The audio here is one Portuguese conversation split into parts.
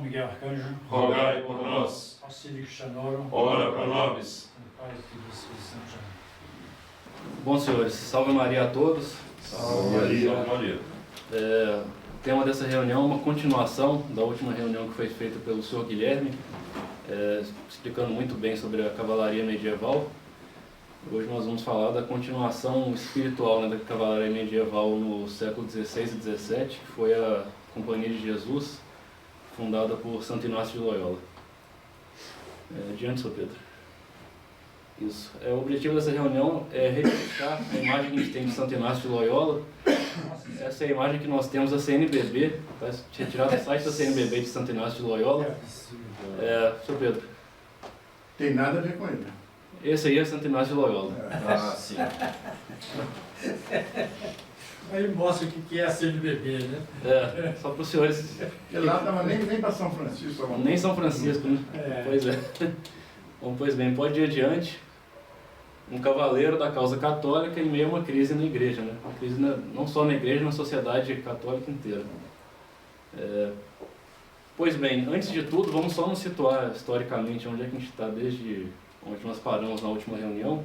São Miguel Arcanjo, rogai por nós. auxílio que chanoram, Ora pro nobis. Pai, Filho e Espírito Santo. Bom, senhores, salve Maria a todos. Salve Maria. Salve Maria. O tema dessa reunião é uma continuação da última reunião que foi feita pelo senhor Guilherme, explicando muito bem sobre a cavalaria medieval. Hoje nós vamos falar da continuação espiritual, da cavalaria medieval no século XVI e XVII, que foi a Companhia de Jesus, fundada por Santo Inácio de Loyola. Adiante, senhor Pedro. Isso. O objetivo dessa reunião é retificar a imagem que a gente tem de Santo Inácio de Loyola. Essa é a imagem que nós temos da CNBB, tá? Retirada do site da CNBB de Santo Inácio de Loyola. Senhor Pedro. Tem nada a ver com ele. Esse aí é Santo Inácio de Loyola. Ah, sim. Aí mostra o que é a CNBB, né? Só para os senhores. Porque lá estava nem para São Francisco. Nem São Francisco, né? Pois é. Bom, pois bem, pode ir adiante. Um cavaleiro da causa católica em meio a uma crise na igreja, né? Uma crise não só na igreja, na sociedade católica inteira. Pois bem, antes de tudo, vamos só nos situar historicamente onde é que a gente está desde onde nós paramos na última reunião.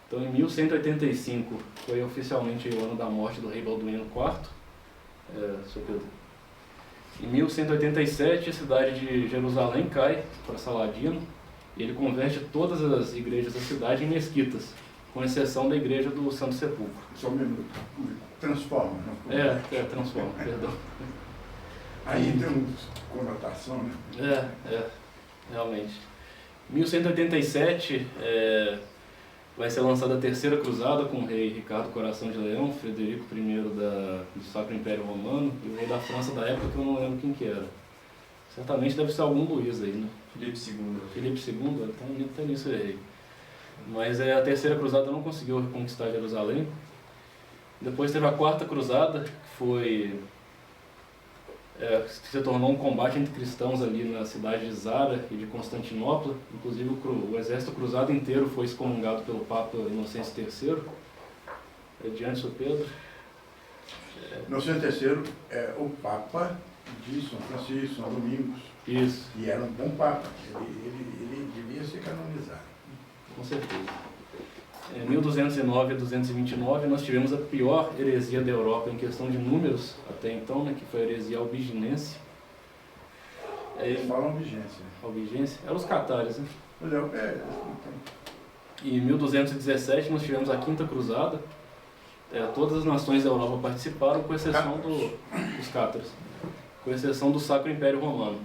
Então, em 1185 foi oficialmente o ano da morte do rei Balduíno IV. Senhor Pedro. Em 1187 a cidade de Jerusalém cai para Saladino. E ele converte todas as igrejas da cidade em mesquitas, com exceção da igreja do Santo Sepulcro. Só um minuto. Transforma. Não? Transforma, perdão. Aí tem uma conotação, né? Realmente. Em 1187 vai ser lançada a Terceira Cruzada com o rei Ricardo Coração de Leão, Frederico I do Sacro Império Romano e o rei da França da época que eu não lembro quem que era. Certamente deve ser algum Luís aí, né? Filipe II. Filipe II, então até nisso eu errei. Mas a Terceira Cruzada não conseguiu reconquistar Jerusalém. Depois teve a Quarta Cruzada, que foi... que se tornou um combate entre cristãos ali na cidade de Zara e de Constantinopla. Inclusive o exército cruzado inteiro foi excomungado pelo Papa Inocêncio III. Adiante, senhor Pedro. Inocêncio III é o Papa de São Francisco, São Domingos. Isso. E era um bom Papa. Ele devia ser canonizado. Com certeza. Em 1209 a 229 nós tivemos a pior heresia da Europa em questão de números até então, que foi a heresia albigense. Eles falam vigência. Albigência? Eram os catares, né? Então. Em 1217 nós tivemos a Quinta Cruzada. Todas as nações da Europa participaram, com exceção dos cátaros, com exceção do Sacro Império Romano.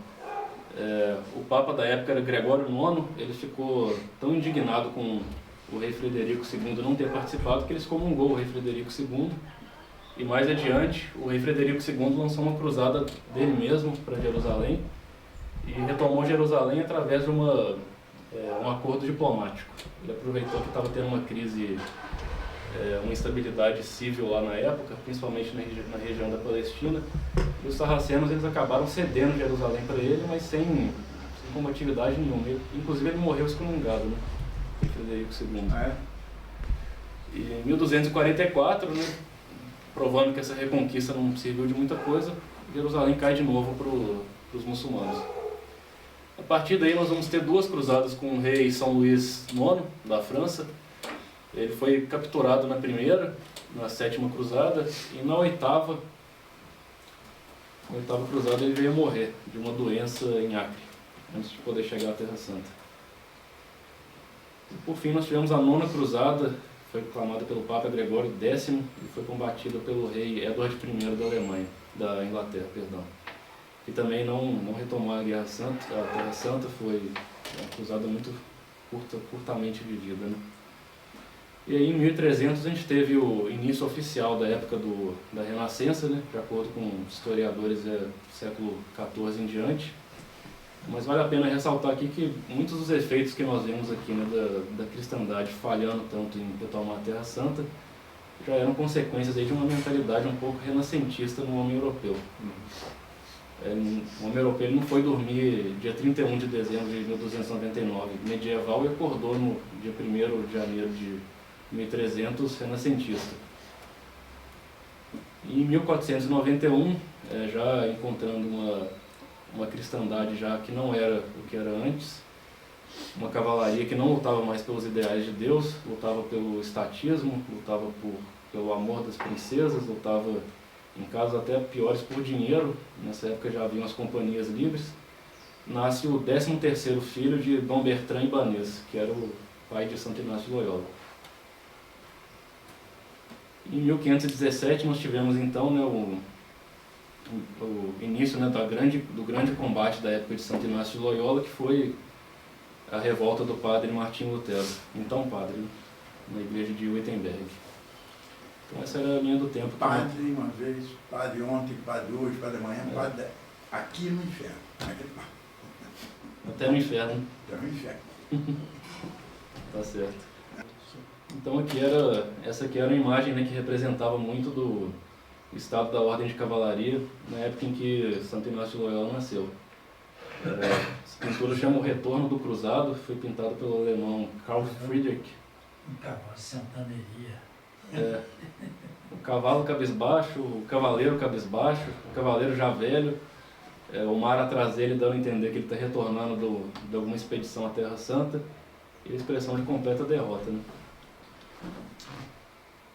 O Papa da época era Gregório IX. Ele ficou tão indignado com o rei Frederico II não ter participado que ele excomungou o rei Frederico II. E mais adiante, o rei Frederico II lançou uma cruzada dele mesmo para Jerusalém e retomou Jerusalém através de um acordo diplomático. Ele aproveitou que estava tendo uma crise, uma instabilidade civil lá na época, principalmente na região da Palestina, e os sarracenos eles acabaram cedendo Jerusalém para ele, mas sem combatividade nenhuma. Inclusive ele morreu excomungado, né? Frederico II. E em 1244, provando que essa reconquista não serviu de muita coisa, Jerusalém cai de novo para os muçulmanos. A partir daí nós vamos ter duas cruzadas com o rei São Luís IX, da França. Ele foi capturado na primeira, na sétima cruzada, e na oitava cruzada ele veio morrer de uma doença em Acre, antes de poder chegar à Terra Santa. E por fim nós tivemos a nona cruzada, que foi proclamada pelo Papa Gregório X e foi combatida pelo rei Edward I da Inglaterra, que também não retomou a Guerra Santa. A Terra Santa foi uma cruzada muito curtamente vivida, né? E aí em 1300 a gente teve o início oficial da época da Renascença, né? De acordo com historiadores do século XIV em diante. Mas vale a pena ressaltar aqui que muitos dos efeitos que nós vemos aqui, da cristandade falhando tanto em retomar a Terra Santa, já eram consequências aí de uma mentalidade um pouco renascentista no homem europeu. O homem europeu não foi dormir dia 31 de dezembro de 1299 medieval e acordou no dia 1º de janeiro de 1300 renascentista. E em 1491, já encontrando uma cristandade já que não era o que era antes, uma cavalaria que não lutava mais pelos ideais de Deus, lutava pelo estatismo, lutava pelo amor das princesas, lutava em casos até piores por dinheiro. Nessa época já haviam as companhias livres. Nasce o 13º filho de Dom Bertrand Ibanez, que era o pai de Santo Inácio de Loyola. Em 1517 nós tivemos então, né, o início, né, do grande combate da época de Santo Inácio de Loyola, que foi a revolta do padre Martinho Lutero, então padre, né, na igreja de Wittenberg. Então essa era a linha do tempo. Padre uma vez, padre ontem, padre hoje, padre amanhã, padre aqui no inferno. Até no inferno. Até no inferno. Tá certo. Então essa aqui era uma imagem, né, que representava muito do estado da ordem de cavalaria na época em que Santo Inácio de Loyola nasceu. Essa pintura chama O Retorno do Cruzado, foi pintado pelo alemão Carl Friedrich. Um cavalo de santaneria. O cavalo cabisbaixo, o cavaleiro cabisbaixo, o cavaleiro já velho, o mar atrás dele dando a entender que ele está retornando de alguma expedição à Terra Santa, e a expressão de completa derrota, né?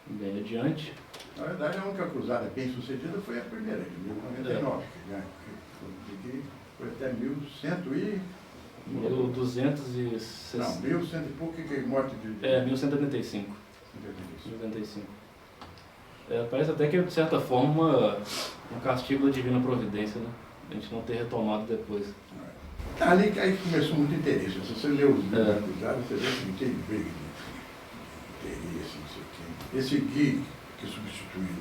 Bem adiante. Na verdade, a única cruzada bem sucedida foi a primeira, de 1099, que foi até 1100 1260. Não, 1100 e pouco, que morte de... 1175. 95. Parece até que, de certa forma, um castigo da Divina Providência, né? A gente não ter retomado depois. Ali que aí começou muito interesse. Se você lê os livros da cruzada, você vê que tem briga de interesse, não sei o quê. Esse Gui que substituiu.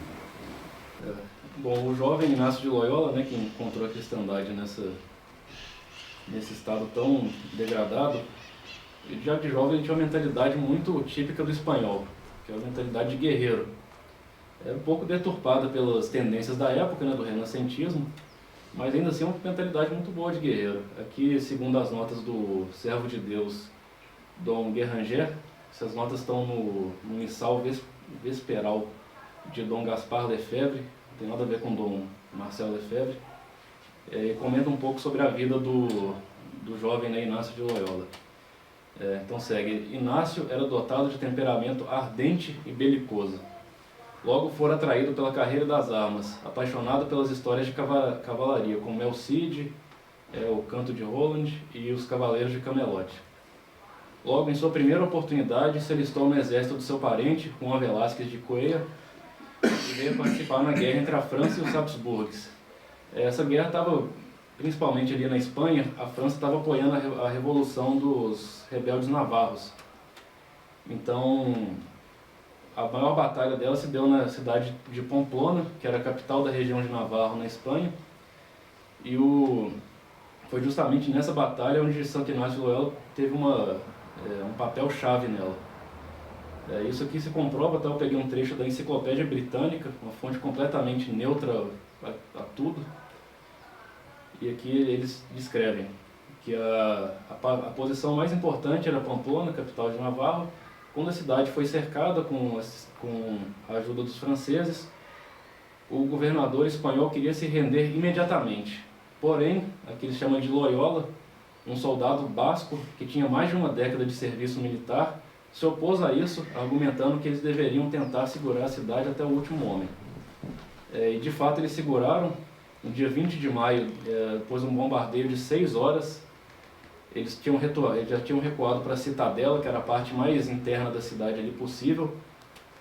Bom, o jovem Inácio de Loyola, né, que encontrou a cristandade nesse estado tão degradado, já de jovem ele tinha uma mentalidade muito típica do espanhol, que é a mentalidade de guerreiro. Um pouco deturpada pelas tendências da época, né, do renascentismo, mas ainda assim é uma mentalidade muito boa de guerreiro. Aqui, segundo as notas do servo de Deus, Dom Guéranger, essas notas estão no missal vesperal de Dom Gaspar Lefebvre, não tem nada a ver com Dom Marcel Lefebvre, e comenta um pouco sobre a vida do jovem, né, Inácio de Loyola. Então segue: Inácio era dotado de temperamento ardente e belicoso. Logo fora atraído pela carreira das armas, apaixonado pelas histórias de cavalaria, como El Cid, o Canto de Roland e os Cavaleiros de Camelote. Logo, em sua primeira oportunidade, se alistou no exército do seu parente, Juan Velázquez de Cuellar, e veio participar na guerra entre a França e os Habsburgs. Essa guerra estava principalmente ali na Espanha. A França estava apoiando a revolução dos rebeldes navarros. Então, a maior batalha dela se deu na cidade de Pamplona, que era a capital da região de Navarro, na Espanha. E foi justamente nessa batalha onde Santo Inácio de Loyola teve um papel-chave nela. Isso aqui se comprova, tá? Eu peguei um trecho da Enciclopédia Britânica, uma fonte completamente neutra a tudo. E aqui eles descrevem que a posição mais importante era Pamplona, capital de Navarro. Quando a cidade foi cercada com a ajuda dos franceses, o governador espanhol queria se render imediatamente. Porém, aqui eles chamam de Loyola, um soldado basco que tinha mais de uma década de serviço militar, se opôs a isso, argumentando que eles deveriam tentar segurar a cidade até o último homem. E de fato eles seguraram. No dia 20 de maio, depois de um bombardeio de 6 horas, eles já tinham recuado para a Citadela, que era a parte mais interna da cidade ali possível.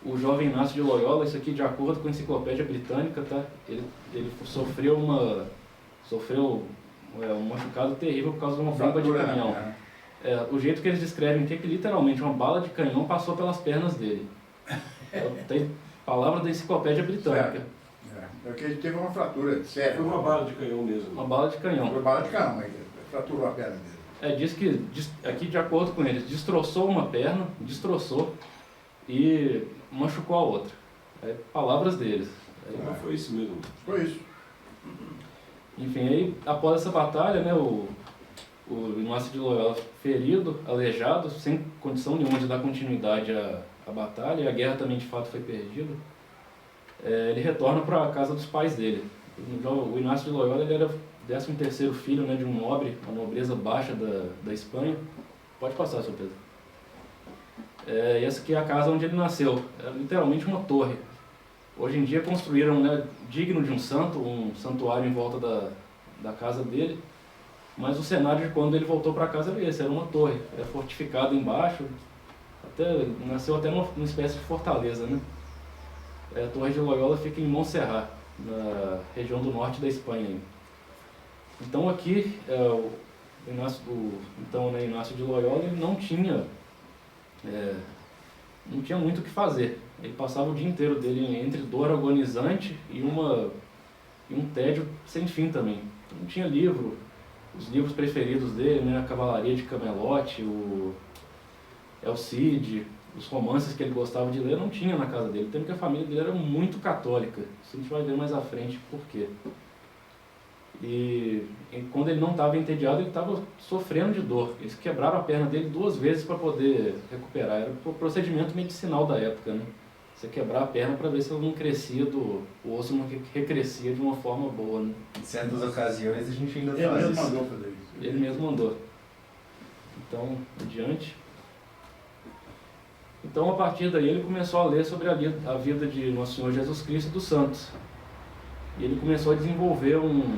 O jovem Inácio de Loyola, isso aqui de acordo com a Enciclopédia Britânica, tá? Ele sofreu um machucado terrível por causa de uma bomba de canhão. O jeito que eles descrevem que literalmente uma bala de canhão passou pelas pernas dele. Tem palavra da Enciclopédia Britânica. Porque ele teve uma fratura séria. Foi uma bala de canhão mesmo. Uma bala de canhão. Foi bala de canhão, mas fraturou a perna dele. Diz que, aqui de acordo com eles, destroçou uma perna, e machucou a outra. Palavras deles. Não foi isso mesmo. Foi isso. Enfim, aí após essa batalha, né, o Inácio de Loyola ferido, aleijado, sem condição nenhuma de dar continuidade à batalha, e a guerra também de fato foi perdida, ele retorna para a casa dos pais dele. O Inácio de Loyola ele era 13º filho, né, de um nobre, uma nobreza baixa da Espanha. Pode passar, Sr. Pedro. Essa aqui é a casa onde ele nasceu. É literalmente uma torre. Hoje em dia construíram, né, digno de um santo, um santuário em volta da casa dele. Mas o cenário de quando ele voltou para casa era esse, era uma torre. Era fortificada embaixo. Nasceu até uma espécie de fortaleza, né? A Torre de Loyola fica em Montserrat, na região do norte da Espanha. Então aqui, Inácio de Loyola ele não tinha muito o que fazer. Ele passava o dia inteiro dele entre dor agonizante e um tédio sem fim também. Não tinha livro. Os livros preferidos dele, né, a Cavalaria de Camelote, o El Cid, os romances que ele gostava de ler, não tinha na casa dele. Tanto que a família dele era muito católica. Isso a gente vai ver mais à frente por quê. E quando ele não estava entediado, ele estava sofrendo de dor. Eles quebraram a perna dele 2 vezes para poder recuperar. Era o procedimento medicinal da época, né? Você quebrar a perna para ver se ela não crescia, o osso não recrescia de uma forma boa, né? Em certas ocasiões a gente ainda Ele faz mesmo isso. mandou fazer isso. Ele mesmo mandou. Então, adiante. Então, a partir daí, ele começou a ler sobre a vida de Nosso Senhor Jesus Cristo e dos santos. E ele começou a desenvolver uma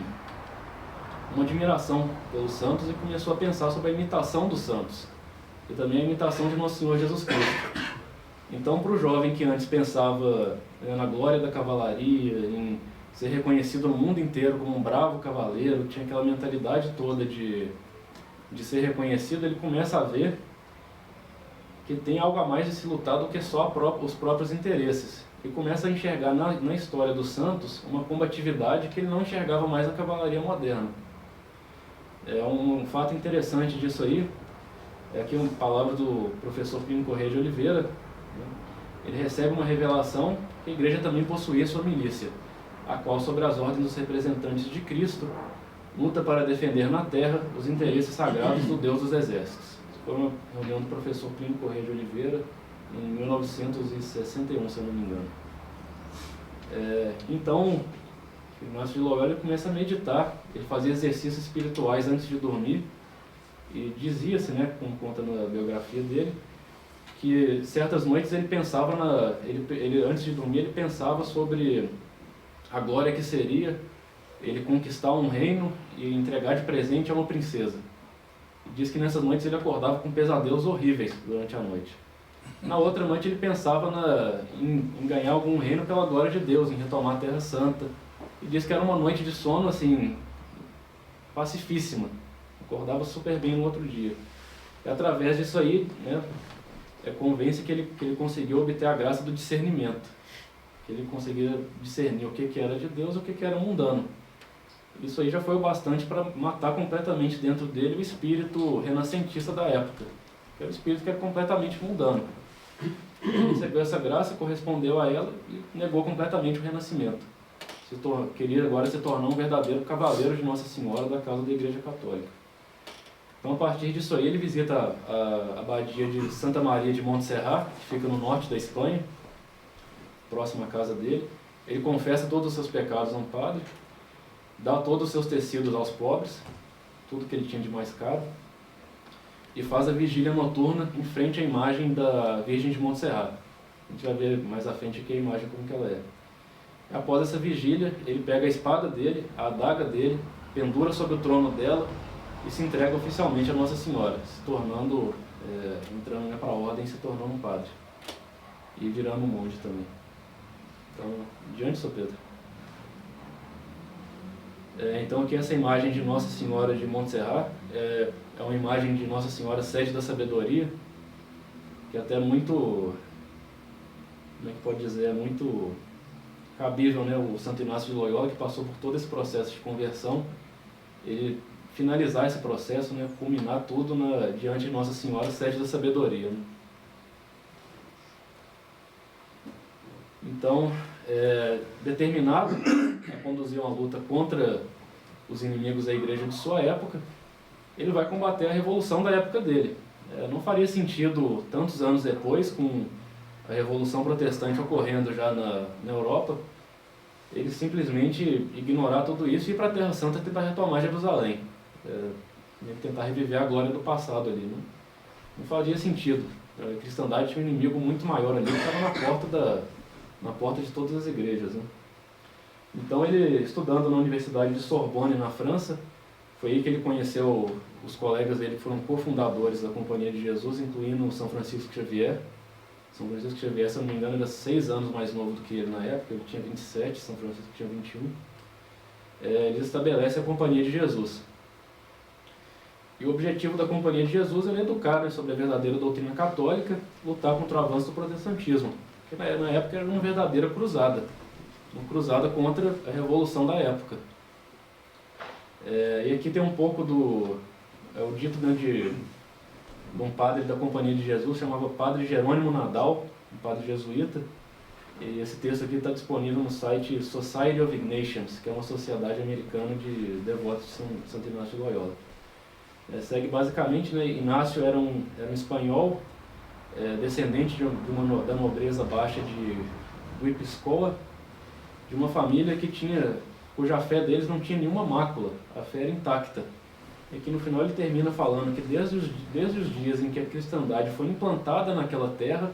admiração pelos santos e começou a pensar sobre a imitação dos santos. E também a imitação de Nosso Senhor Jesus Cristo. Então, para o jovem que antes pensava na glória da cavalaria, em ser reconhecido no mundo inteiro como um bravo cavaleiro, tinha aquela mentalidade toda de ser reconhecido, ele começa a ver que tem algo a mais de se lutar do que só os próprios interesses. E começa a enxergar na história dos santos uma combatividade que ele não enxergava mais na cavalaria moderna. Um fato interessante disso aí é aqui uma palavra do professor Plínio Corrêa de Oliveira, né? Ele recebe uma revelação que a igreja também possuía sua milícia, a qual, sobre as ordens dos representantes de Cristo, luta para defender na terra os interesses sagrados do Deus dos exércitos. Foi uma reunião do professor Plínio Corrêa de Oliveira em 1961, se eu não me engano. Então, Inácio de Loyola começa a meditar, ele fazia exercícios espirituais antes de dormir, e dizia-se, né, como conta na biografia dele, que certas noites ele pensava, antes de dormir, ele pensava sobre a glória que seria ele conquistar um reino e entregar de presente a uma princesa. Diz que nessas noites ele acordava com pesadelos horríveis durante a noite. Na outra noite ele pensava em ganhar algum reino pela glória de Deus, em retomar a Terra Santa. E diz que era uma noite de sono, assim, pacifíssima. Acordava super bem no outro dia. E através disso aí, né, convence que ele conseguiu obter a graça do discernimento. Que ele conseguia discernir o que era de Deus e o que era mundano. Isso aí já foi o bastante para matar completamente dentro dele o espírito renascentista da época. Que era o espírito que era completamente mundano. Ele recebeu essa graça, correspondeu a ela e negou completamente o renascimento. Queria agora se tornar um verdadeiro cavaleiro de Nossa Senhora da causa da Igreja Católica. Então, a partir disso aí, ele visita a abadia de Santa Maria de Montserrat, que fica no norte da Espanha, próximo à casa dele. Ele confessa todos os seus pecados a um padre, dá todos os seus tecidos aos pobres, tudo que ele tinha de mais caro, e faz a vigília noturna em frente à imagem da Virgem de Montserrat. A gente vai ver mais à frente aqui a imagem como que ela é. Após essa vigília, ele pega a espada dele, a adaga dele, pendura sobre o trono dela e se entrega oficialmente a Nossa Senhora, se tornando, entrando para a ordem e se tornando um padre. E virando um monge também. Então, diante, Sr. Pedro. Então aqui essa imagem de Nossa Senhora de Montserrat é uma imagem de Nossa Senhora Sede da Sabedoria, que até muito, como é que pode dizer, é muito cabível, né? O Santo Inácio de Loyola, que passou por todo esse processo de conversão, ele finalizar esse processo, né? Culminar tudo diante de Nossa Senhora Sede da Sabedoria, né? Então, determinado a conduzir uma luta contra os inimigos da igreja de sua época, ele vai combater a revolução da época dele. Não faria sentido, tantos anos depois, com a Revolução Protestante ocorrendo já na Europa, ele simplesmente ignorar tudo isso e ir para a Terra Santa tentar retomar Jerusalém. Tentar reviver a glória do passado ali. Não fazia sentido. A cristandade tinha um inimigo muito maior ali, que estava na porta de todas as igrejas. Né? Então ele, estudando na Universidade de Sorbonne, na França, foi aí que ele conheceu os colegas dele que foram cofundadores da Companhia de Jesus, incluindo São Francisco Xavier. São Francisco Xavier, se não me engano, era 6 anos mais novo do que ele na época, ele tinha 27, São Francisco tinha 21. Eles estabelecem a Companhia de Jesus. E o objetivo da Companhia de Jesus era educar, né, sobre a verdadeira doutrina católica, lutar contra o avanço do protestantismo, que na época era uma verdadeira cruzada, uma cruzada contra a revolução da época. E aqui tem um pouco o dito, né, de um padre da Companhia de Jesus, chamava Padre Jerônimo Nadal, um padre jesuíta, e esse texto aqui está disponível no site Society of Ignatians, que é uma sociedade americana de devotos de Santo Inácio de Loyola. Segue basicamente, né, Inácio era um espanhol, descendente da nobreza baixa de Guipúzcoa, de uma família cuja fé deles não tinha nenhuma mácula, a fé era intacta. E que no final ele termina falando que desde os dias em que a cristandade foi implantada naquela terra,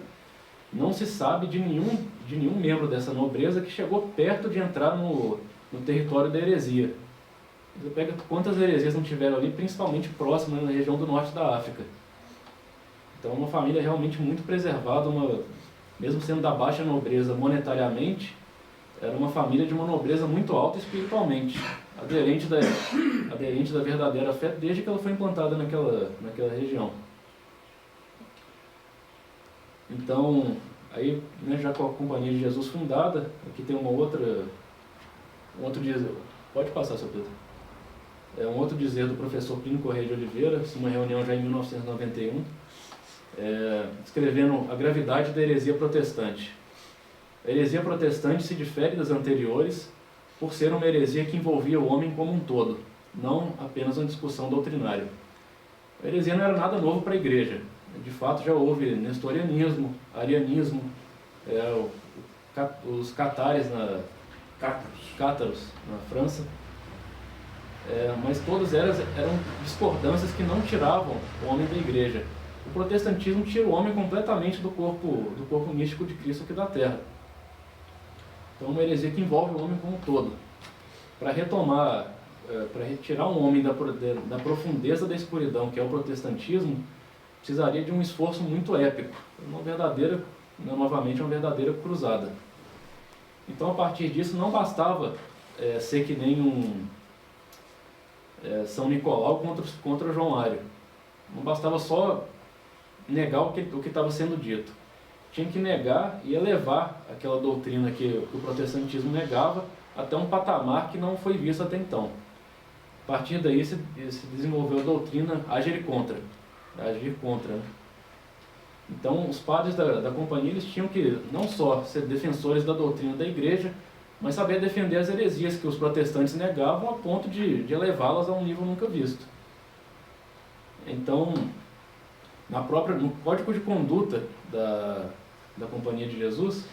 não se sabe de nenhum membro dessa nobreza que chegou perto de entrar no território da heresia. Você pega quantas heresias não tiveram ali, principalmente próximo, na região do norte da África. Então, uma família realmente muito preservada, mesmo sendo da baixa nobreza monetariamente, era uma família de uma nobreza muito alta espiritualmente, aderente da verdadeira fé desde que ela foi implantada naquela região. Então, aí, né, já com a Companhia de Jesus fundada, aqui tem um outro dizer. Pode passar, seu Pedro. Um outro dizer do professor Plínio Correia de Oliveira, uma reunião já em 1991, descrevendo a gravidade da heresia protestante. A heresia protestante se difere das anteriores por ser uma heresia que envolvia o homem como um todo, não apenas uma discussão doutrinária. A heresia não era nada novo para a igreja. De fato, já houve nestorianismo, arianismo, os cátaros na França, mas todas elas eram discordâncias que não tiravam o homem da igreja. O protestantismo tira o homem completamente do corpo místico de Cristo aqui da terra. Então, é uma heresia que envolve o homem como um todo. Para retirar um homem da profundeza da escuridão, que é o protestantismo, precisaria de um esforço muito épico, novamente uma verdadeira cruzada. Então, a partir disso, não bastava ser que nem São Nicolau contra João Mário. Não bastava só negar o que estava sendo dito. Tinha que negar e elevar aquela doutrina que o protestantismo negava até um patamar que não foi visto até então. A partir daí se desenvolveu a doutrina agir contra. Né? Então, os padres da companhia eles tinham que não só ser defensores da doutrina da igreja, mas saber defender as heresias que os protestantes negavam a ponto de elevá-las a um nível nunca visto. Então, no Código de Conduta da Companhia de Jesus,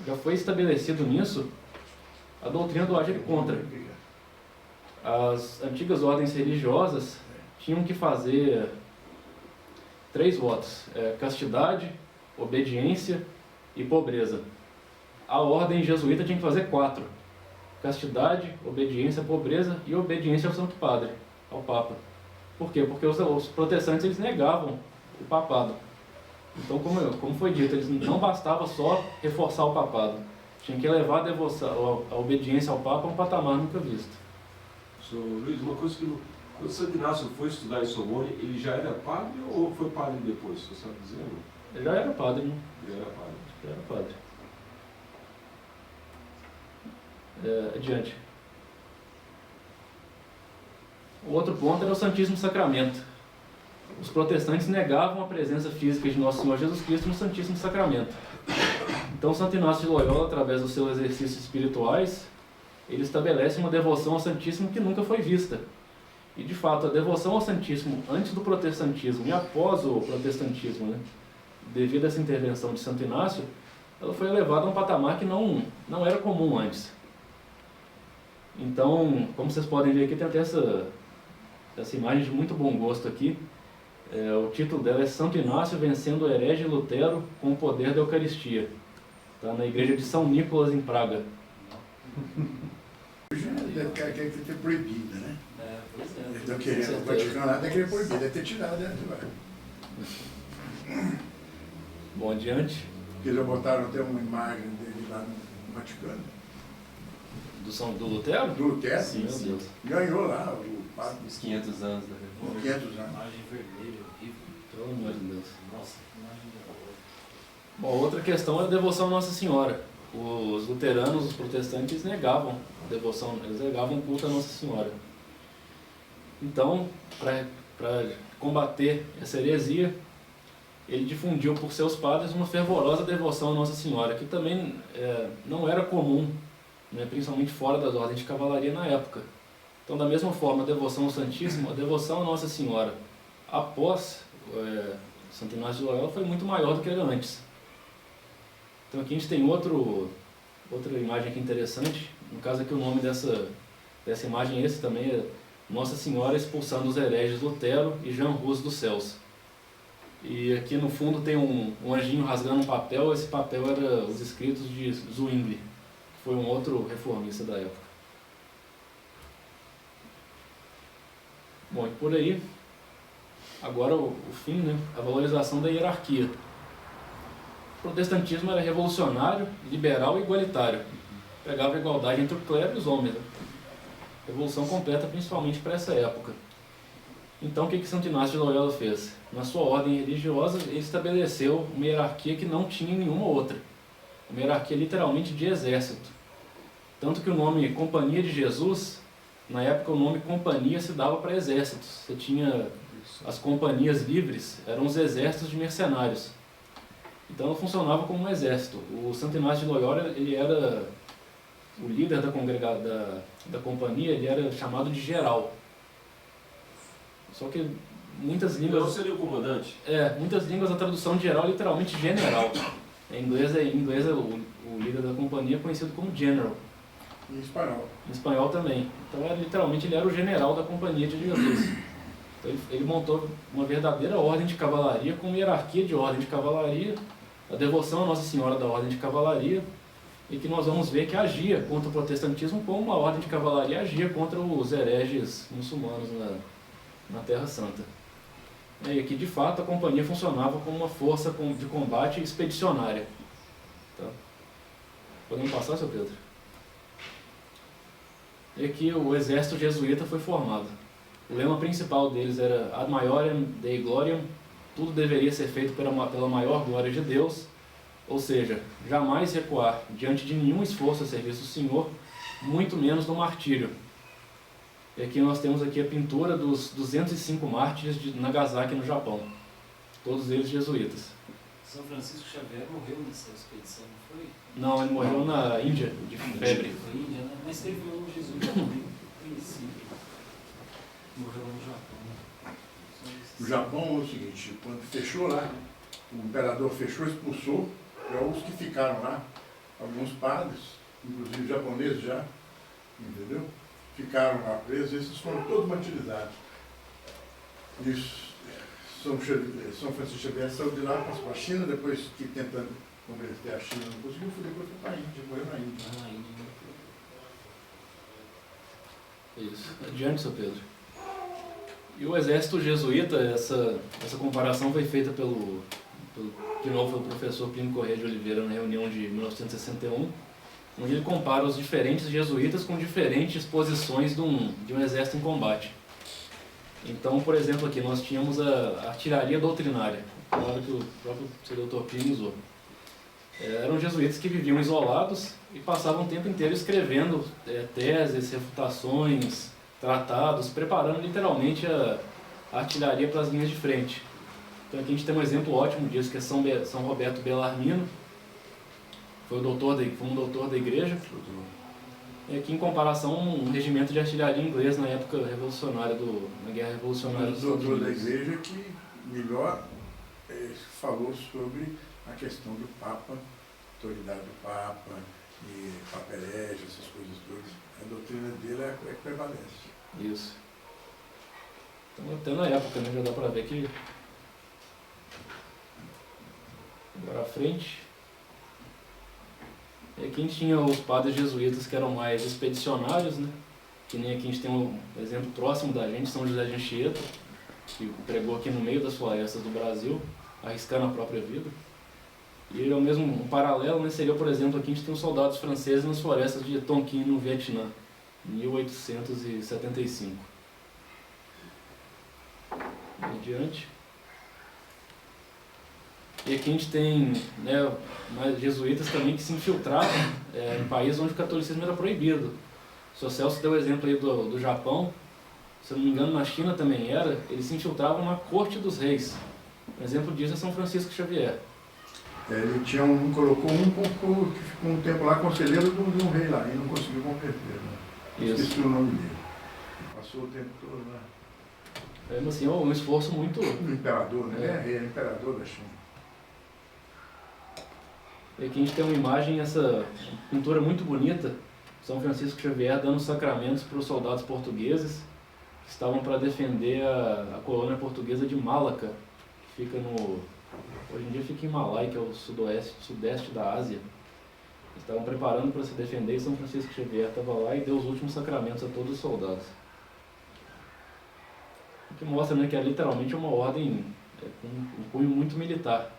já foi estabelecido nisso a doutrina do agir contra. As antigas ordens religiosas tinham que fazer 3 votos: castidade, obediência e pobreza. A ordem jesuíta tinha que fazer 4: castidade, obediência, pobreza e obediência ao Santo Padre, ao Papa. Por quê? Porque os protestantes eles negavam o papado. Então, como foi dito, eles não bastava só reforçar o papado, tinha que elevar a obediência ao Papa a um patamar nunca visto. Sr. Luiz, uma coisa que quando Santo Inácio foi estudar em Sorbonne, ele já era padre ou foi padre depois? Você sabe dizer? Ele já era padre, né? Já era padre. Já era padre. Adiante. O outro ponto era o Santíssimo Sacramento. Os protestantes negavam a presença física de Nosso Senhor Jesus Cristo no Santíssimo Sacramento. Então, Santo Inácio de Loyola, através dos seus exercícios espirituais, ele estabelece uma devoção ao Santíssimo que nunca foi vista. E, de fato, a devoção ao Santíssimo antes do protestantismo e após o protestantismo, né, devido a essa intervenção de Santo Inácio, ela foi elevada a um patamar que não era comum antes. Então, como vocês podem ver aqui, tem até essa imagem de muito bom gosto aqui. O título dela é Santo Inácio vencendo o herege Lutero com o poder da Eucaristia. Está na igreja de São Nicolas, em Praga. Hoje deve ter proibido, né? Pois é. Eles estão querendo, o Vaticano lá deve querer proibir, deve ter tirado dentro lá. Bom, adiante. Porque eles botaram até uma imagem dele lá no Vaticano. Do Lutero? Do Lutero, Sim, meu Deus. ganhou lá o Papa, Os 500 anos da Reforma. 500 anos. Imagem vermelha, horrível. Pelo amor de Deus. Nossa, que imagem de horror. Bom, outra questão é a devoção à Nossa Senhora. Os luteranos, os protestantes, negavam a devoção, eles negavam o culto à Nossa Senhora. Então, para combater essa heresia, ele difundiu por seus padres uma fervorosa devoção à Nossa Senhora, que também não era comum, né, principalmente fora das ordens de cavalaria na época. Então, da mesma forma, a devoção ao Santíssimo, a devoção à Nossa Senhora após Santo Inácio de Loyola foi muito maior do que era antes. Então aqui a gente tem outra imagem aqui interessante. No caso aqui o nome dessa imagem esse também é Nossa Senhora expulsando os hereges Lutero e Jean Hus dos céus. E aqui no fundo tem um anjinho rasgando um papel. Esse papel era os escritos de Zwingli, que foi um outro reformista da época. Bom, e por aí, agora o fim, né? A valorização da hierarquia. O protestantismo era revolucionário, liberal e igualitário. Pegava a igualdade entre o clero e os homens. Né? Revolução completa, principalmente para essa época. Então, o que Santo Inácio de Loyola fez? Na sua ordem religiosa, ele estabeleceu uma hierarquia que não tinha nenhuma outra. Uma hierarquia literalmente de exército. Tanto que o nome Companhia de Jesus, na época o nome companhia se dava para exércitos. Você tinha as companhias livres, eram os exércitos de mercenários. Então ela funcionava como um exército. O Santo Inácio de Loyola, ele era o líder da companhia, ele era chamado de geral. Só que muitas línguas... Não seria o comandante? Muitas línguas a tradução de geral é literalmente general. Em inglês o líder da companhia é conhecido como general. Em espanhol. Em espanhol também. Então literalmente ele era o general da companhia de Jesus. Então, ele montou uma verdadeira ordem de cavalaria com hierarquia de ordem de cavalaria, a devoção à Nossa Senhora da ordem de cavalaria, e que nós vamos ver que agia contra o protestantismo como a ordem de cavalaria agia contra os hereges muçulmanos na Terra Santa. E aqui, de fato, a companhia funcionava como uma força de combate expedicionária. Tá? Podemos passar, seu Pedro? E aqui o exército jesuíta foi formado. O lema principal deles era Ad Maiorem Dei Gloriam, tudo deveria ser feito pela maior glória de Deus, ou seja, jamais recuar diante de nenhum esforço a serviço do Senhor, muito menos no martírio. E aqui nós temos aqui a pintura dos 205 mártires de Nagasaki, no Japão, todos eles jesuítas. São Francisco Xavier morreu nessa expedição, não foi? Não, ele morreu na Índia, de febre. Foi Índia, né? Mas teve um jesuíta também, conhecido. Morreu no Japão. O Japão é o seguinte, quando fechou lá, o imperador fechou, expulsou, e alguns que ficaram lá, alguns padres, inclusive japoneses já, entendeu? Ficaram lá presos, esses foram todos martirizados. Isso, São Francisco Xavier saiu de lá, passou para a China, depois que tentando converter a China não conseguiu, depois foi para a Índia, morreu na Índia. Na Índia. Isso. Adiante, seu Pedro. E o exército jesuíta, essa comparação foi feita de novo pelo professor Plínio Corrêa de Oliveira na reunião de 1961, onde ele compara os diferentes jesuítas com diferentes posições de um exército em combate. Então, por exemplo, aqui nós tínhamos a artilharia doutrinária, claro que o próprio Dr. Plínio usou. Eram jesuítas que viviam isolados e passavam o tempo inteiro escrevendo teses, refutações, tratados, preparando literalmente a artilharia para as linhas de frente. Então aqui a gente tem um exemplo ótimo disso, que é São Roberto Bellarmino, foi um doutor da igreja. E aqui em comparação um regimento de artilharia inglês na época revolucionária, na guerra revolucionária dos Estados Unidos. O doutor da Unidos. igreja que melhor falou sobre a questão do Papa autoridade do Papa, e papelégio, essas coisas todas. A doutrina dele é que prevalece. Isso. Então, até na época, né, já dá para ver que... Agora à frente. E aqui a gente tinha os padres jesuítas que eram mais expedicionários, né? Que nem aqui a gente tem um exemplo próximo da gente, São José de Anchieta, que pregou aqui no meio das florestas do Brasil, arriscando a própria vida. E ele é o mesmo, um paralelo, né, seria, por exemplo, aqui a gente tem os soldados franceses nas florestas de Tonkin, no Vietnã, em 1875. Adiante. E aqui a gente tem, né, mais jesuítas também que se infiltravam em países onde o catolicismo era proibido. O Sr. Celso deu o exemplo aí do Japão, se eu não me engano na China também era, eles se infiltravam na corte dos reis. Um exemplo disso é São Francisco Xavier. Ele tinha colocou que ficou um tempo lá conselheiro de um rei lá e não conseguiu converter. Né? Isso. Esqueci o nome dele. Passou o tempo todo lá. Mesmo assim, é um esforço muito... O imperador, né? Ele é imperador da China. E aqui a gente tem uma imagem, essa pintura muito bonita, São Francisco Xavier dando sacramentos para os soldados portugueses que estavam para defender a colônia portuguesa de Malaca, que fica no... Hoje em dia fica em Malai, que é o sudeste da Ásia. Eles estavam preparando para se defender e São Francisco Xavier estava lá e deu os últimos sacramentos a todos os soldados. O que mostra, né, que é literalmente uma ordem com um cunho muito militar.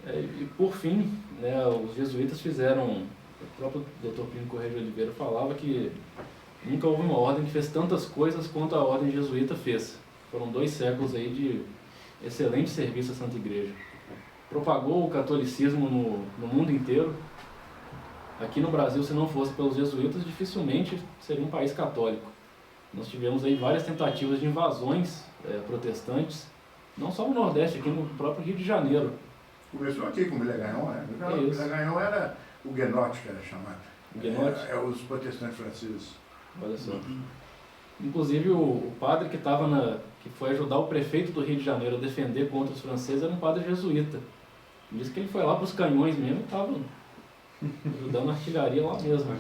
E por fim, né, os jesuítas fizeram, o próprio Dr. Plínio Corrêa de Oliveira falava que nunca houve uma ordem que fez tantas coisas quanto a ordem jesuíta fez. Foram 2 séculos aí de excelente serviço à Santa Igreja. Propagou o catolicismo no mundo inteiro. Aqui no Brasil, se não fosse pelos jesuítas, dificilmente seria um país católico. Nós tivemos aí várias tentativas de invasões protestantes, não só no Nordeste, aqui no próprio Rio de Janeiro. Começou aqui com o Milagranhon, né? O Milagranhon era o Guenote, que era chamado. O Guenote? Os protestantes franceses. Olha só. Inclusive o padre que foi ajudar o prefeito do Rio de Janeiro a defender contra os franceses era um padre jesuíta. Diz que ele foi lá para os canhões mesmo e estava ajudando a artilharia lá mesmo.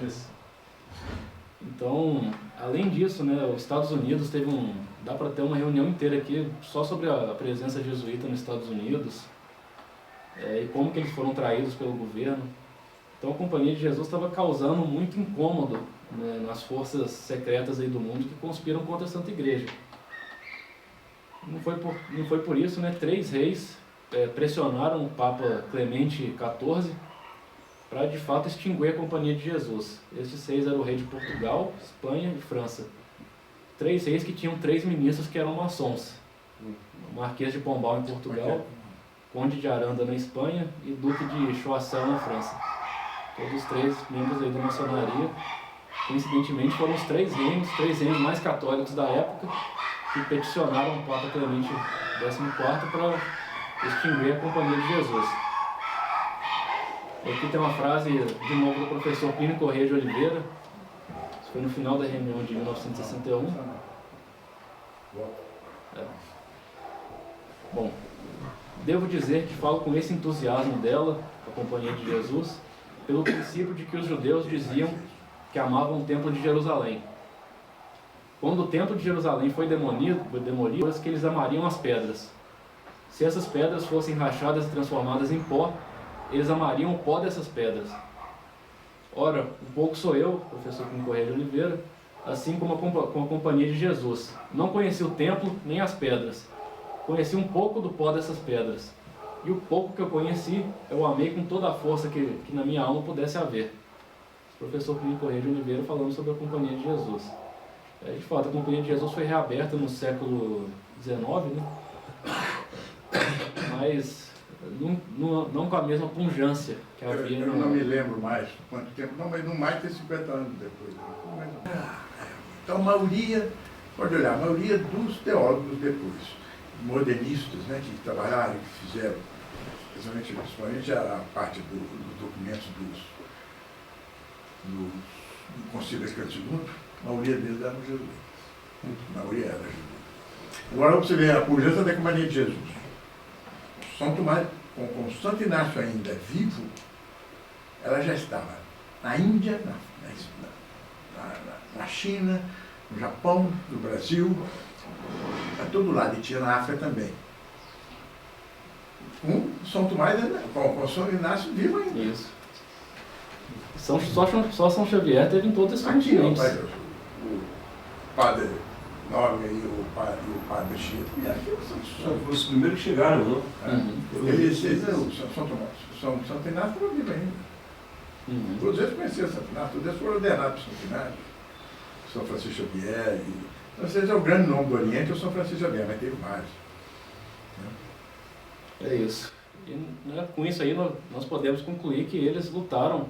Então, além disso, né, os Estados Unidos dá para ter uma reunião inteira aqui só sobre a presença jesuíta nos Estados Unidos e como que eles foram traídos pelo governo. Então a Companhia de Jesus estava causando muito incômodo, né, nas forças secretas aí do mundo que conspiram contra a Santa Igreja. Não foi por isso, né, 3 reis pressionaram o Papa Clemente XIV para de fato extinguir a Companhia de Jesus. Estes 6 eram o rei de Portugal, Espanha e França. 3 reis que tinham 3 ministros que eram maçons. O Marquês de Pombal em Portugal, Conde de Aranda na Espanha e Duque de Choiseul na França. Todos 3 membros aí da maçonaria. Coincidentemente foram os 3 reinos mais católicos da época, que peticionaram o Papa Clemente XIV para extinguir a Companhia de Jesus. Aqui tem uma frase, de novo, do professor Plínio Corrêa de Oliveira, isso foi no final da reunião de 1961. Bom, devo dizer que falo com esse entusiasmo dela, a Companhia de Jesus, pelo princípio de que os judeus diziam que amavam o Templo de Jerusalém. Quando o Templo de Jerusalém foi demolido, que eles amariam as pedras. Se essas pedras fossem rachadas e transformadas em pó, eles amariam o pó dessas pedras. Ora, um pouco sou eu, professor Plínio Corrêa de Oliveira, assim como a Companhia de Jesus. Não conheci o templo nem as pedras. Conheci um pouco do pó dessas pedras. E o pouco que eu conheci, eu amei com toda a força que na minha alma pudesse haver. Professor Plínio Corrêa de Oliveira falando sobre a Companhia de Jesus. De fato, a Companhia de Jesus foi reaberta no século XIX, né? Mas não com a mesma pujança que havia. Eu não me lembro mais quanto tempo, não, mas não mais de 50 anos depois. Então, a maioria, pode olhar, a maioria dos teólogos depois, modernistas, né, que trabalharam, que fizeram, principalmente a parte dos documentos do Concílio Vaticano II, a maioria deles eram jesuítas. A maioria era jesuíta. Agora você vê a pujança da Companhia de Jesus. São Tomás com Santo Inácio ainda vivo, ela já estava na Índia, na China, no Japão, no Brasil, a todo lado, e tinha na África também. Com São Tomás, com São Inácio vivo ainda. Isso. Só São Xavier teve em todos esses Aqui, ó, continentes. o padre Nóbrega e o padre Chico, e aqui Foram os primeiros que chegaram, não? São Inácio estava vivo ainda. Uhum. Todos eles conheciam Santo Inácio, todos eles foram ordenados por Santo Inácio, São Francisco Xavier. Não sei se é o grande nome do Oriente ou São Francisco Xavier, mas teve vários. É isso. E né, com isso aí nós podemos concluir que eles lutaram,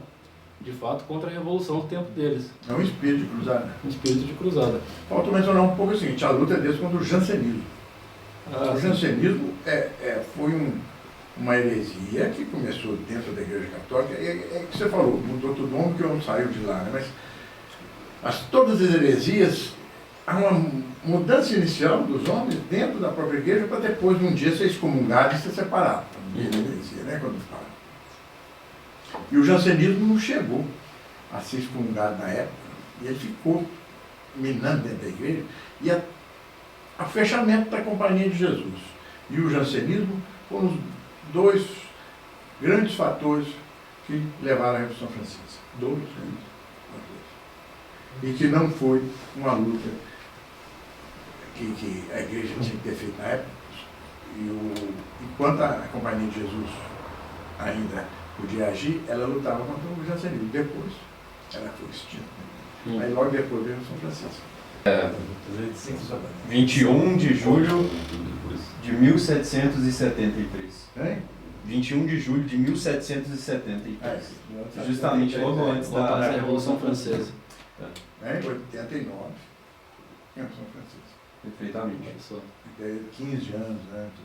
de fato, contra a revolução do tempo deles. É um espírito de cruzada. Um espírito de cruzada. Falta mencionar um pouco o seguinte, a luta deles contra o jansenismo. Ah, O sim. jansenismo foi uma heresia que começou dentro da Igreja Católica, é que você falou, mudou todo mundo que não saiu de lá, né? Mas todas as heresias, há uma mudança inicial dos homens dentro da própria igreja para depois, um dia, ser excomungado e ser separado. Heresia, né? Quando fala. E o jansenismo não chegou a ser excomungado na época, e ele ficou minando dentro da igreja, e a fechamento da Companhia de Jesus e o jansenismo foram os dois grandes fatores que levaram à Revolução Francesa. Dois grandes fatores. E que não foi uma luta que a igreja tinha que ter feito na época. Enquanto a Companhia de Jesus ainda podia agir, ela lutava contra o jansenismo. Depois, ela foi extinta. Aí logo depois veio São Francisco. 21 de julho de 1773. Hein? 21 de julho de 1773. Justamente logo antes Voltar da à Revolução Francesa. Em 89, em São Francisco. Perfeitamente. Olha só. 15 anos antes.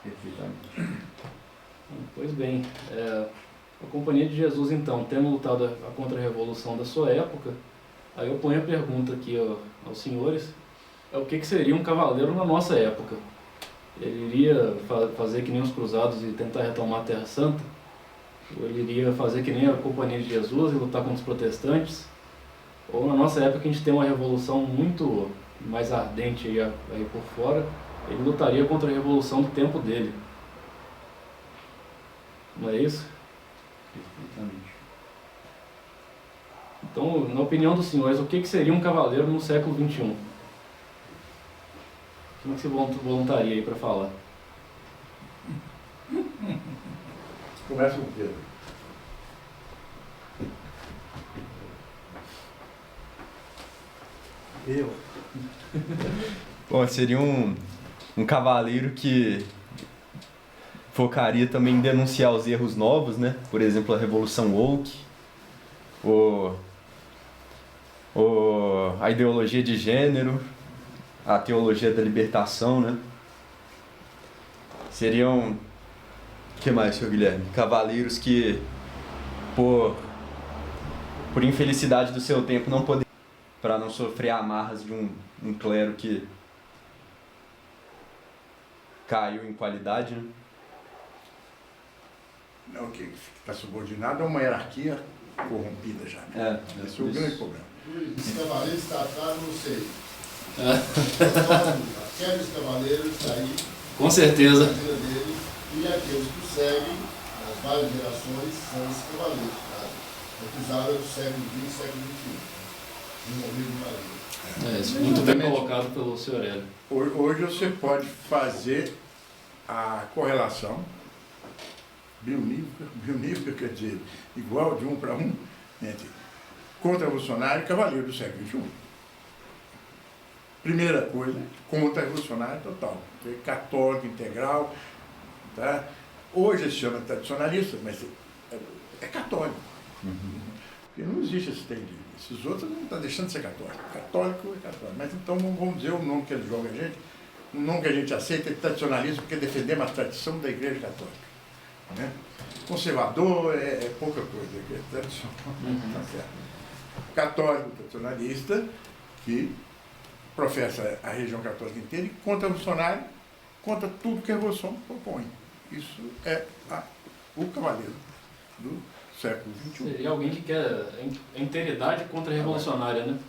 Perfeitamente. Pois bem, a Companhia de Jesus, então, tendo lutado a contra-revolução da sua época, aí eu ponho a pergunta aqui aos senhores, o que seria um cavaleiro na nossa época? Ele iria fazer que nem os cruzados e tentar retomar a Terra Santa? Ou ele iria fazer que nem a Companhia de Jesus e lutar contra os protestantes? Ou na nossa época a gente tem uma revolução muito mais ardente aí por fora, ele lutaria contra a revolução do tempo dele? Não é isso? Perfeitamente. Então, na opinião dos senhores, o que seria um cavaleiro no século XXI? Quem que se voluntaria aí para falar? Começa com o Pedro. Eu? Bom, seria um cavaleiro que focaria também em denunciar os erros novos, né? Por exemplo, a Revolução Woke, a ideologia de gênero, a teologia da libertação, né? Seriam, o que mais, senhor Guilherme? Cavaleiros que, por infelicidade do seu tempo, não poderiam, para não sofrer amarras de um clero que caiu em qualidade, né? Não, que está subordinado a uma hierarquia corrompida já. Esse é o grande problema. Os cavaleiros está atrás, não sei. Aqueles cavaleiros aí, Com certeza. a vida dele, e aqueles que o seguem, nas várias gerações, são esses cavaleiros. Tá? É cruzada do século XX, século XXI. No Rio de Maria. Isso, muito bem colocado pelo senhor Hélio. Hoje você pode fazer a correlação bionífica, quer dizer, igual de 1 para 1, entre contra-revolucionário e cavaleiro do século XXI. Primeira coisa, contra-revolucionário total, católico, integral, tá? Hoje se chama tradicionalista, mas é católico. Porque não existe esse tem de... Esses outros não estão deixando de ser católico. Católico é católico. Mas então vamos dizer o nome que eles jogam a gente, o nome que a gente aceita é tradicionalismo, porque defendemos a tradição da Igreja Católica. Né? Conservador é pouca coisa, é tradicional. Tá certo. Católico, tradicionalista, que professa a religião católica inteira e contra-revolucionário, contra tudo que a revolução propõe. Isso é o cavaleiro do século XXI. Seria alguém que quer a integridade contra-revolucionária, né?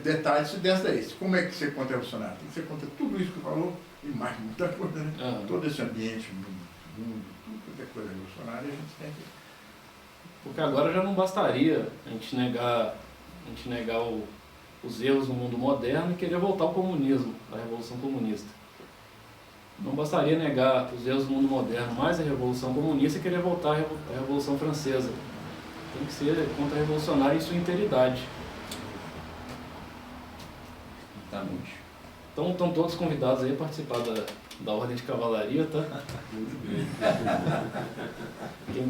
Detalhes dessa aí. Como é que ser contra-revolucionário? Tem que ser contra tudo isso que falou e mais muita coisa, né? Aham. Todo esse ambiente, mundo, tudo que é coisa revolucionária, a gente tem que... Porque agora já não bastaria a gente negar os erros do mundo moderno e querer voltar ao comunismo, à Revolução Comunista. Não bastaria negar os erros do mundo moderno, mais a Revolução Comunista e querer voltar à Revolução Francesa. Tem que ser contra-revolucionário em sua integridade. Exatamente. Então estão todos convidados aí a participar da Ordem de Cavalaria, tá? Muito bem.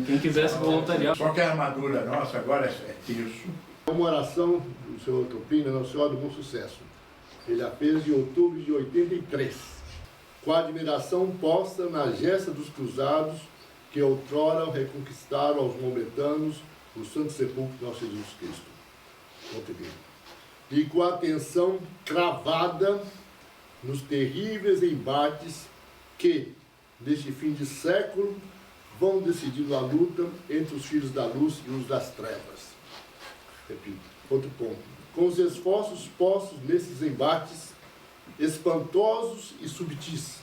Quem quiser se voluntariar. Só que a armadura nossa agora é terço. Uma oração do senhor Topina, Nossa Senhora do Bom Sucesso. Ele a fez em outubro de 83, com a admiração posta na gesta dos cruzados que outrora reconquistaram aos maometanos o Santo Sepulcro de nosso Jesus Cristo. Montevideo. E com a atenção cravada nos terríveis embates que, neste fim de século, vão decidindo a luta entre os filhos da luz e os das trevas. Repito, outro ponto. Com os esforços postos nesses embates espantosos e subtis,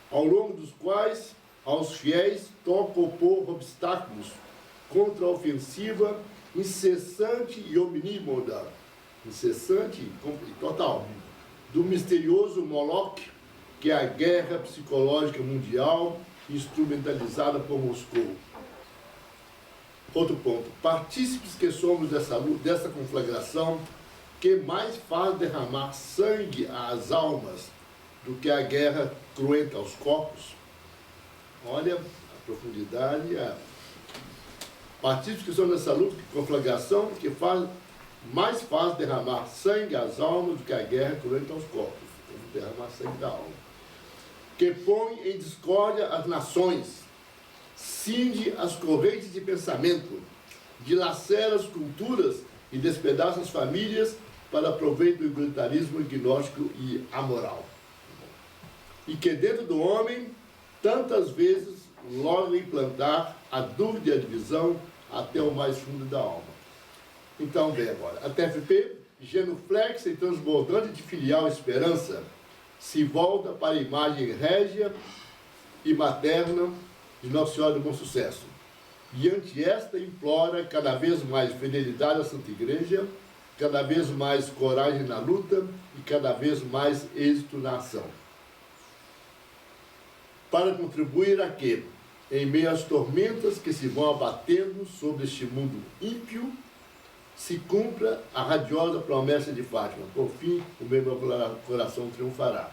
ao longo dos quais aos fiéis toca opor obstáculos contra a ofensiva incessante e omnímoda, incessante e total, do misterioso Moloch, que é a guerra psicológica mundial instrumentalizada por Moscou. Outro ponto, partícipes que somos dessa luta, dessa conflagração, que mais faz derramar sangue às almas do que a guerra cruenta aos corpos. Olha a profundidade, partícipes que somos dessa luta, conflagração, que mais faz derramar sangue às almas do que a guerra cruenta aos corpos. Derramar sangue da alma. Que põe em discórdia as nações, cinge as correntes de pensamento, dilacera as culturas e despedaça as famílias para proveito do igualitarismo gnóstico e amoral. E que dentro do homem, tantas vezes, logra implantar a dúvida e a divisão até o mais fundo da alma. Então, vem agora. A TFP, genuflexa e transbordante de filial esperança, se volta para a imagem régia e materna de Nossa Senhora do Bom Sucesso. E ante esta implora cada vez mais fidelidade à Santa Igreja, cada vez mais coragem na luta e cada vez mais êxito na ação. Para contribuir a que, em meio às tormentas que se vão abatendo sobre este mundo ímpio, se cumpra a radiosa promessa de Fátima. Por fim, o meu coração triunfará.